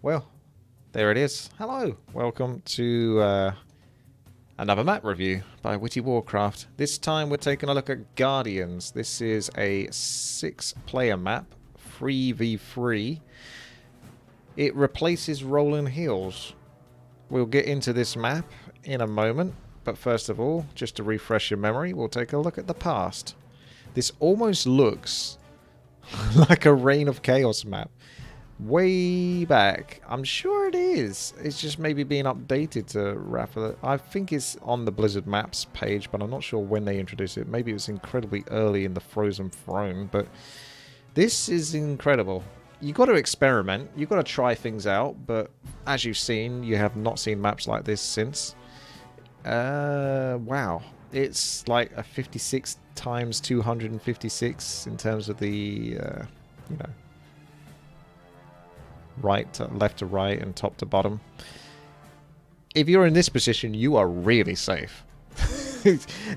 well, there it is. Hello, welcome to another map review by WTiiWarcraft. This time we're taking a look at Guardians. This is a 6-player map, 3v3. It replaces Rolling Hills. We'll get into this map in a moment, but first of all, just to refresh your memory, we'll take a look at the past. This almost looks like a Reign of Chaos map. Way back. I'm sure it is. It's just maybe being updated to Rafa. I think it's on the Blizzard Maps page, but I'm not sure when they introduced it. Maybe it was incredibly early in the Frozen Throne, but this is incredible. You got to experiment. You got to try things out, but as you've seen, you have not seen maps like this since. Wow. It's like a 56 times 256 in terms of the, you know, left to right and top to bottom. If you're in this position, you are really safe.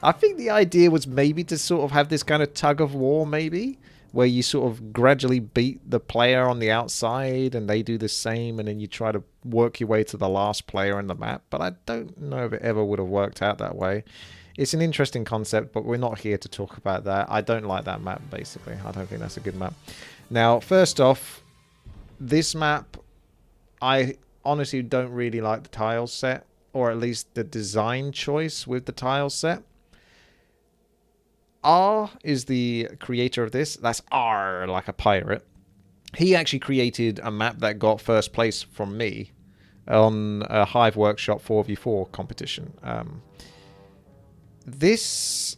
I think the idea was maybe to sort of have this kind of tug of war, maybe, where you sort of gradually beat the player on the outside and they do the same, and then you try to work your way to the last player in the map. But I don't know if it ever would have worked out that way. It's an interesting concept, but we're not here to talk about that. I don't like that map, basically. I don't think that's a good map. Now, first off, this map, I honestly don't really like the tile set, or at least the design choice with the tile set. Arrr is the creator of this. That's Arrr, like a pirate. He actually created a map that got first place from me on a Hive Workshop 4v4 competition. This,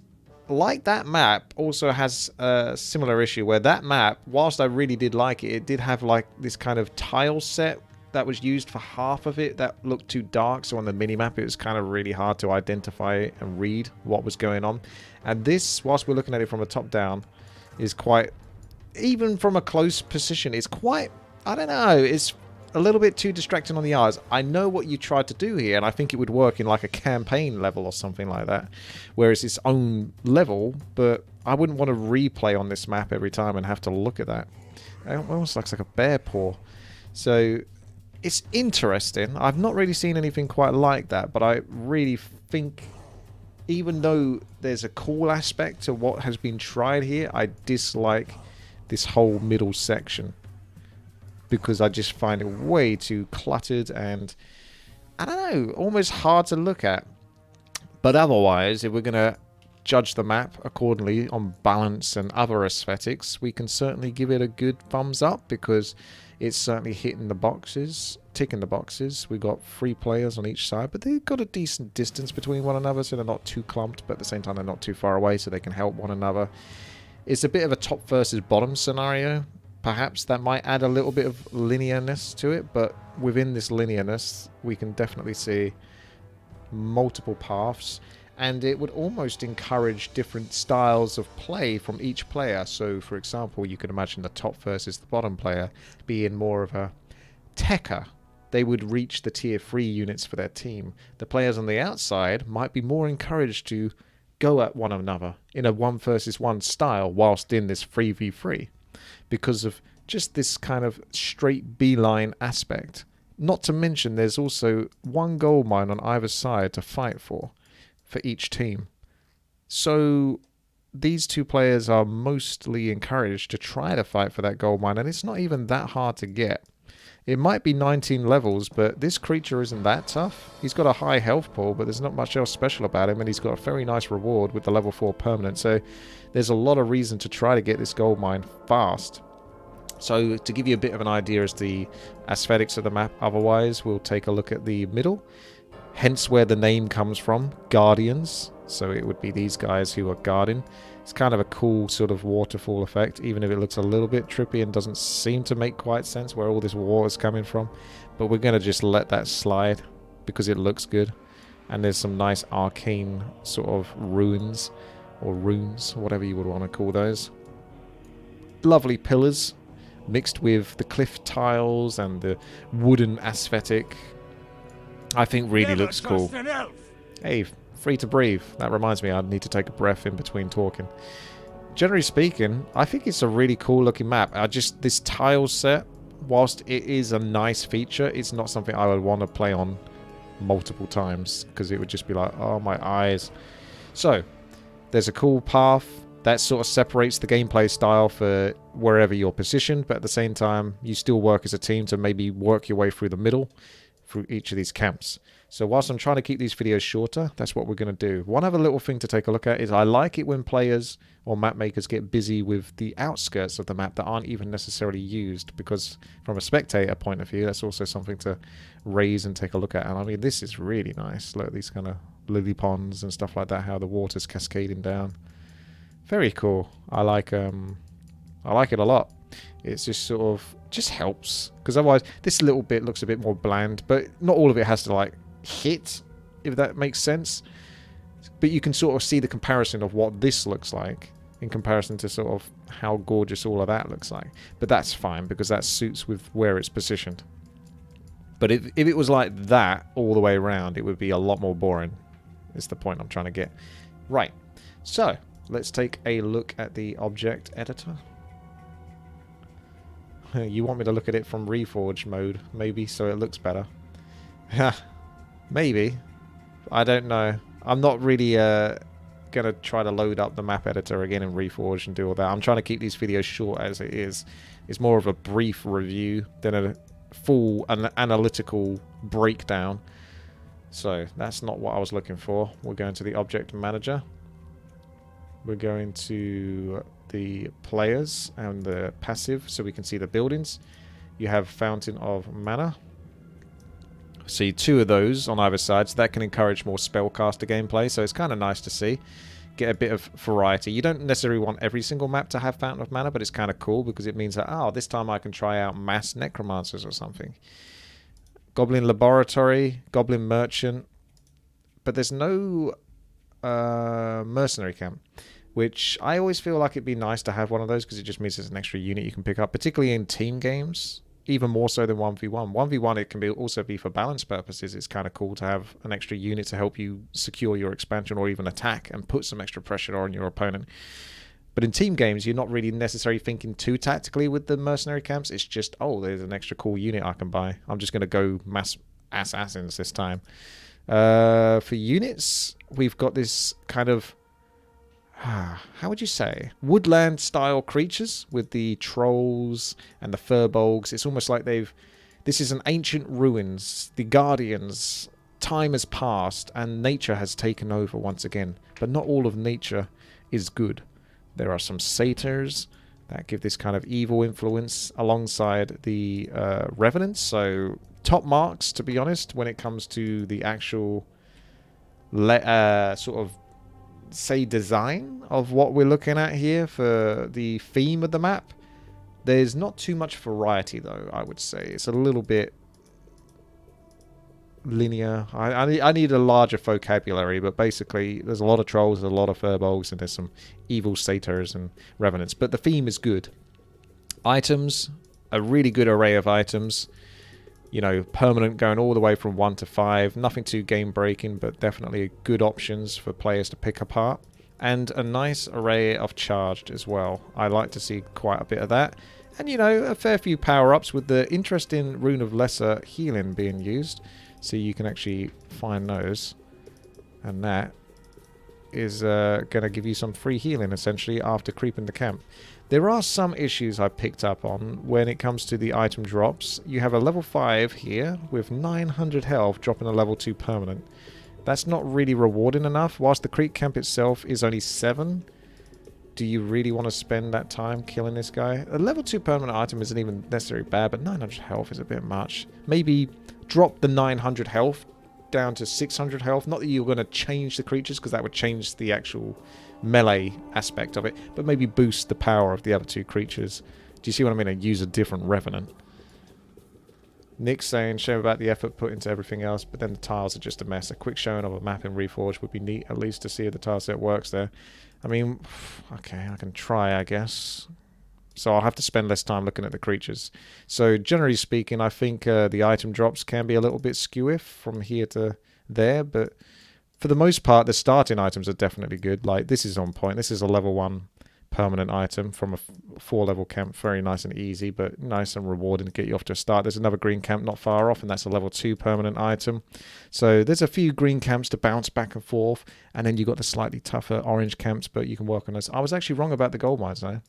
like that map, also has a similar issue where that map, whilst I really did like it, it did have like this kind of tile set that was used for half of it that looked too dark. So on the minimap, it was kind of really hard to identify and read what was going on. And this, whilst we're looking at it from a top down, is quite, even from a close position, it's quite, I don't know, it's a little bit too distracting on the eyes. I know what you tried to do here, and I think it would work in like a campaign level or something like that, where it's its own level, but I wouldn't want to replay on this map every time and have to look at that. It almost looks like a bear paw. So it's interesting. I've not really seen anything quite like that, but I really think, even though there's a cool aspect to what has been tried here, I dislike this whole middle section, because I just find it way too cluttered and, I don't know, almost hard to look at. But otherwise, if we're going to judge the map accordingly on balance and other aesthetics, we can certainly give it a good thumbs up, because it's certainly hitting the boxes, ticking the boxes. We've got 3 players on each side, but they've got a decent distance between one another, so they're not too clumped, but at the same time they're not too far away, so they can help one another. It's a bit of a top versus bottom scenario. Perhaps that might add a little bit of linearness to it, but within this linearness, we can definitely see multiple paths, and it would almost encourage different styles of play from each player. So, for example, you could imagine the top versus the bottom player being more of a techer. They would reach the tier 3 units for their team. The players on the outside might be more encouraged to go at one another in a 1 versus 1 style whilst in this 3v3. Because of just this kind of straight beeline aspect. Not to mention there's also 1 gold mine on either side to fight for each team. So these 2 players are mostly encouraged to try to fight for that gold mine, and it's not even that hard to get. It might be 19 levels, but this creature isn't that tough. He's got a high health pool, but there's not much else special about him, and he's got a very nice reward with the level 4 permanent. So there's a lot of reason to try to get this gold mine fast. So to give you a bit of an idea as the aesthetics of the map, otherwise we'll take a look at the middle. Hence where the name comes from, Guardians. So it would be these guys who are guarding. It's kind of a cool sort of waterfall effect, even if it looks a little bit trippy and doesn't seem to make quite sense where all this water is coming from. But we're going to just let that slide because it looks good. And there's some nice arcane sort of ruins, or runes, whatever you would want to call those. Lovely pillars mixed with the cliff tiles and the wooden aesthetic. I think really looks cool. Hey, free to breathe. That reminds me, I need to take a breath in between talking. Generally speaking, I think it's a really cool looking map. This tile set, whilst it is a nice feature, it's not something I would want to play on multiple times, because it would just be like, oh, my eyes. So, there's a cool path that sort of separates the gameplay style for wherever you're positioned, but at the same time, you still work as a team to maybe work your way through the middle, through each of these camps. So whilst I'm trying to keep these videos shorter, that's what we're going to do. One other little thing to take a look at is I like it when players or map makers get busy with the outskirts of the map that aren't even necessarily used, because from a spectator point of view, that's also something to raise and take a look at. And I mean, this is really nice. Look at these kind of lily ponds and stuff like that, how the water's cascading down. Very cool. I like it a lot. It's just sort of just helps, because otherwise this little bit looks a bit more bland, but not all of it has to like hit, if that makes sense. But you can sort of see the comparison of what this looks like in comparison to sort of how gorgeous all of that looks like. But that's fine, because that suits with where it's positioned. But if it was like that all the way around, it would be a lot more boring, is the point I'm trying to get. Right, so let's take a look at the object editor. You want me to look at it from Reforged mode, maybe, so it looks better. Maybe. I don't know. I'm not really going to try to load up the map editor again in Reforged and do all that. I'm trying to keep these videos short as it is. It's more of a brief review than a full analytical breakdown. So that's not what I was looking for. We're going to the object manager. We're going to the players and the passive, so we can see the buildings. You have Fountain of Mana. See 2 of those on either side, so that can encourage more spellcaster gameplay, so it's kind of nice to see. Get a bit of variety. You don't necessarily want every single map to have Fountain of Mana, but it's kind of cool because it means that, oh, this time I can try out mass necromancers or something. Goblin Laboratory, Goblin Merchant, but there's no mercenary camp, which I always feel like it'd be nice to have one of those, because it just means there's an extra unit you can pick up, particularly in team games, even more so than 1v1. 1v1 it can also be for balance purposes. It's kind of cool to have an extra unit to help you secure your expansion or even attack and put some extra pressure on your opponent. But in team games, you're not really necessarily thinking too tactically with the mercenary camps. It's just, oh, there's an extra cool unit I can buy. I'm just going to go mass assassins this time. For units, we've got this kind of, how would you say, woodland style creatures with the trolls and the furbolgs. It's almost like this is an ancient ruins, the guardians. Time has passed and nature has taken over once again, but not all of nature is good. There are some satyrs that give this kind of evil influence alongside the revenants. So top marks, to be honest, when it comes to the actual sort of say design of what we're looking at here for the theme of the map. There's not too much variety, though, I would say. It's a little bit linear. I need a larger vocabulary, but basically there's a lot of trolls, there's a lot of furbolgs, and there's some evil satyrs and revenants. But the theme is good. Items, a really good array of items. You know, permanent going all the way from 1 to 5. Nothing too game breaking, but definitely good options for players to pick apart. And a nice array of charged as well. I like to see quite a bit of that. And, you know, a fair few power-ups with the interesting Rune of Lesser healing being used. So you can actually find those. And that is going to give you some free healing, essentially, after creeping the camp. There are some issues I picked up on when it comes to the item drops. You have a level 5 here with 900 health dropping a level 2 permanent. That's not really rewarding enough. Whilst the creep camp itself is only 7, do you really want to spend that time killing this guy? A level 2 permanent item isn't even necessarily bad, but 900 health is a bit much. Maybe drop the 900 health down to 600 health. Not that you're going to change the creatures, because that would change the actual melee aspect of it, but maybe boost the power of the other 2 creatures. Do you see what I mean? And use a different revenant. Nick's saying, shame about the effort put into everything else, but then the tiles are just a mess. A quick showing of a map in Reforged would be neat, at least to see if the tile set works there. I mean, okay, I can try, I guess. So I'll have to spend less time looking at the creatures. So generally speaking, I think the item drops can be a little bit skewy from here to there, but for the most part, the starting items are definitely good. Like, this is on point. This is a level 1 permanent item from a 4-level camp. Very nice and easy, but nice and rewarding to get you off to a start. There's another green camp not far off, and that's a level 2 permanent item. So there's a few green camps to bounce back and forth, and then you got the slightly tougher orange camps, but you can work on those. I was actually wrong about the gold mines though.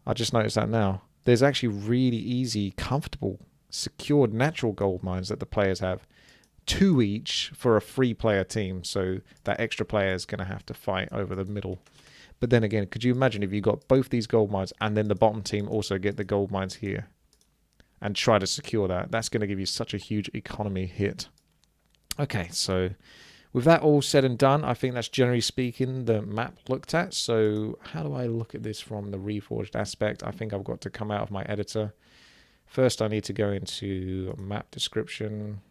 I just noticed that now. There's actually really easy, comfortable, secured natural gold mines that the players have. 2 each for a 3-player team, so that extra player is going to have to fight over the middle. But then again, could you imagine if you got both these gold mines and then the bottom team also get the gold mines here and try to secure that? That's going to give you such a huge economy hit. Okay, so with that all said and done, I think that's generally speaking the map looked at. So how do I look at this from the Reforged aspect? I think I've got to come out of my editor. First, I need to go into map description.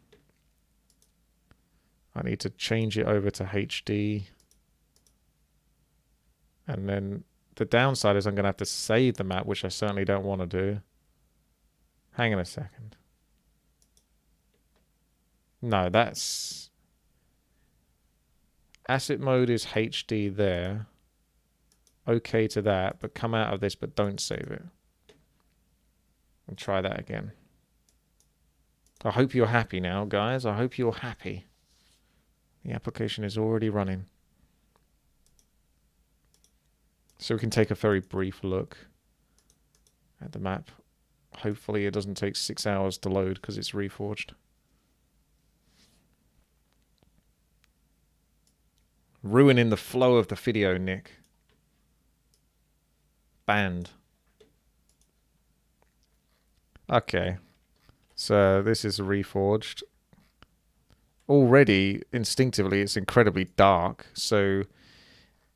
I need to change it over to HD. And then the downside is I'm going to have to save the map, which I certainly don't want to do. Hang on a second. No, that's... Asset mode is HD there. Okay to that, but come out of this, but don't save it. And try that again. I hope you're happy now, guys. I hope you're happy. The application is already running. So we can take a very brief look at the map. Hopefully it doesn't take 6 hours to load because it's reforged. Ruining the flow of the video, Nick. Banned. Okay. So this is reforged. Already, instinctively, it's incredibly dark. So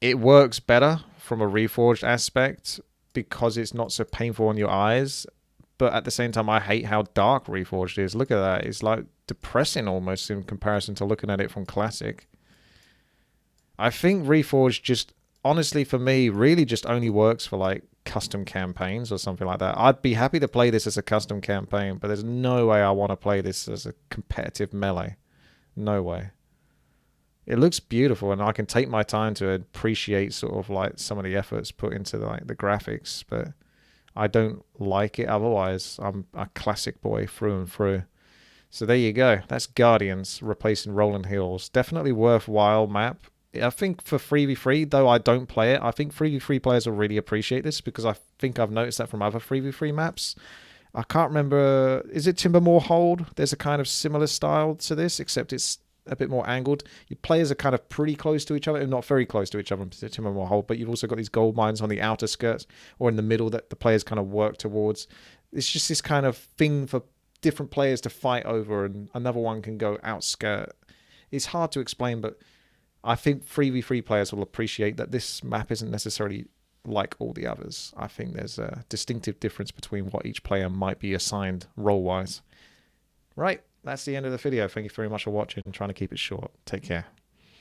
it works better from a reforged aspect because it's not so painful on your eyes, but at the same time I hate how dark reforged is. Look at that. It's like depressing almost in comparison to looking at it from classic. I think reforged just honestly for me really just only works for like custom campaigns or something like that. I'd be happy to play this as a custom campaign, but there's no way I want to play this as a competitive melee. No way. It looks beautiful, and I can take my time to appreciate sort of like some of the efforts put into like the graphics, but I don't like it otherwise. I'm a classic boy through and through. So there you go. That's Guardians replacing Rolling Hills. Definitely worthwhile map. I think for 3v3, though I don't play it, I think 3v3 players will really appreciate this because I think I've noticed that from other 3v3 maps. I can't remember, is it Timbermore Hold? There's a kind of similar style to this, except it's a bit more angled. Your players are kind of pretty close to each other, not very close to each other in Timbermore Hold, but you've also got these gold mines on the outer skirts or in the middle that the players kind of work towards. It's just this kind of thing for different players to fight over, and another one can go outskirt. It's hard to explain, but I think 3v3 players will appreciate that this map isn't necessarily like all the others. I think there's a distinctive difference between what each player might be assigned role-wise. Right, that's the end of the video. Thank you very much for watching and trying to keep it short. Take care.